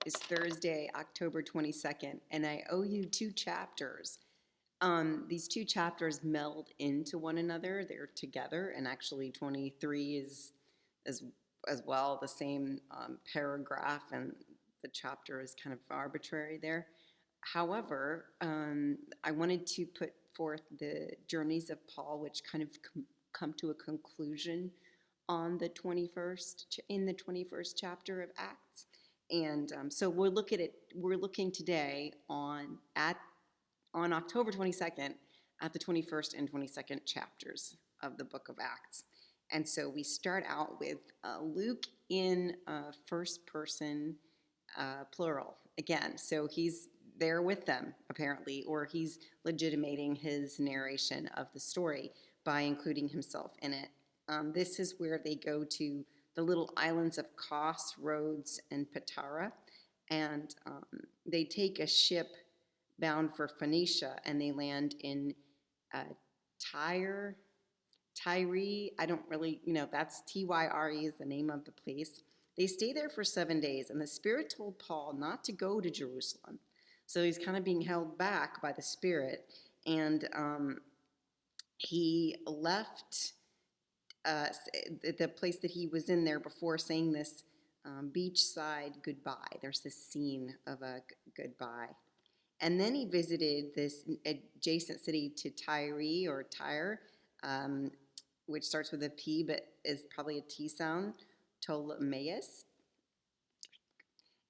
is Thursday, October 22nd, and I owe you two chapters. These two chapters meld into one another. They're together, and actually 23 is as as well the same paragraph, and the chapter is kind of arbitrary there. However, I wanted to put forth the journeys of Paul, which kind of come to a conclusion on the 21st in the 21st chapter of Acts. And so we're looking today on October 22nd at the 21st and 22nd chapters of the book of Acts. And so we start out with Luke in first person plural again. So he's there with them, apparently, or he's legitimating his narration of the story by including himself in it. This is where they go to the little islands of Kos, Rhodes, and Patara, and they take a ship bound for Phoenicia, and they land in Tyre. I don't really, that's Tyre is the name of the place. They stay there for 7 days, and the Spirit told Paul not to go to Jerusalem. So he's kind of being held back by the Spirit, and he left the place that he was in there before, saying this beachside goodbye. There's this scene of a goodbye. And then he visited this adjacent city to Tyre, which starts with a P but is probably a T sound, Ptolemais.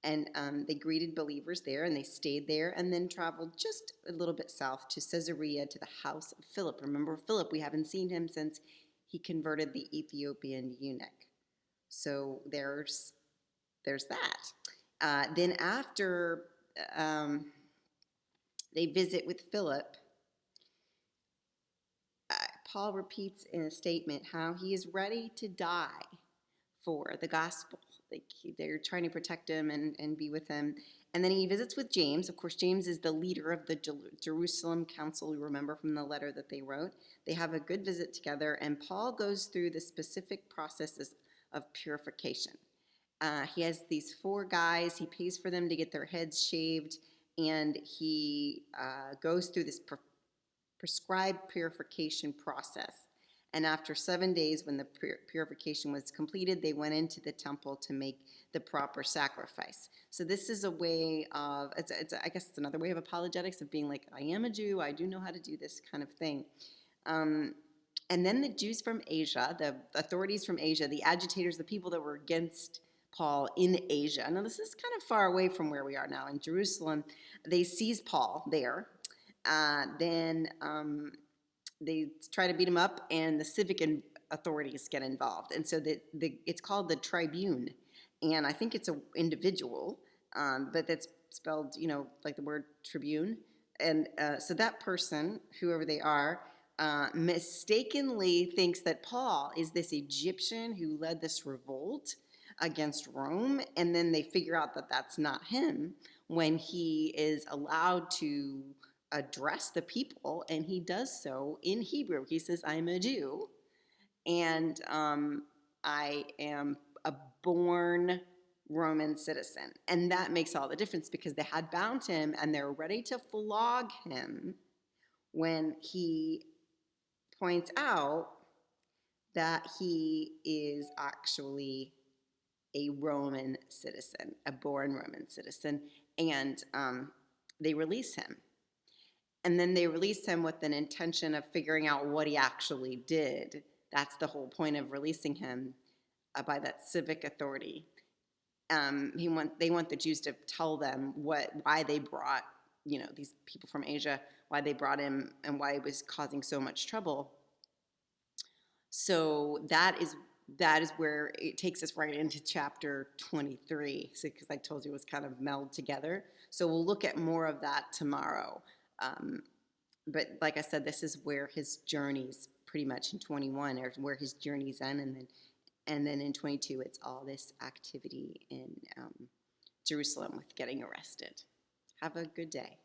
And they greeted believers there, and they stayed there, and then traveled just a little bit south to Caesarea to the house of Philip. Remember Philip, we haven't seen him since he converted the Ethiopian eunuch. So there's that. Then after they visit with Philip, Paul repeats in a statement how he is ready to die for the gospel. They're trying to protect him and be with him. And then he visits with James. Of course, James is the leader of the Jerusalem Council, you remember from the letter that they wrote. They have a good visit together, and Paul goes through the specific processes of purification. He has these 4 guys. He pays for them to get their heads shaved, and he goes through this prescribed purification process. And after 7 days, when the purification was completed, they went into the temple to make the proper sacrifice. So this is a way of, I guess it's another way of apologetics, of being like, I am a Jew, I do know how to do this kind of thing. And then the Jews from Asia, the authorities from Asia, the agitators, the people that were against Paul in Asia. Now this is kind of far away from where we are now in Jerusalem. They seize Paul there. Then they try to beat him up, and the civic authorities get involved. And so it's called the tribune. And I think it's an individual, but that's spelled, like the word tribune. And so that person, whoever they are, mistakenly thinks that Paul is this Egyptian who led this revolt against Rome. And then they figure out that that's not him when he is allowed to address the people, and he does so in Hebrew. He says, I'm a Jew, and I am a born Roman citizen. And that makes all the difference, because they had bound him and they're ready to flog him when he points out that he is actually a Roman citizen, a born Roman citizen, and they release him. And then they release him with an intention of figuring out what he actually did. That's the whole point of releasing him by that civic authority. They want the Jews to tell them why they brought, these people from Asia, why they brought him and why he was causing so much trouble. So that is where it takes us right into chapter 23, because I told you it was kind of meld together. So we'll look at more of that tomorrow. But like I said, this is where his journeys, pretty much in 21, or where his journeys end, and then in 22, it's all this activity in Jerusalem with getting arrested. Have a good day.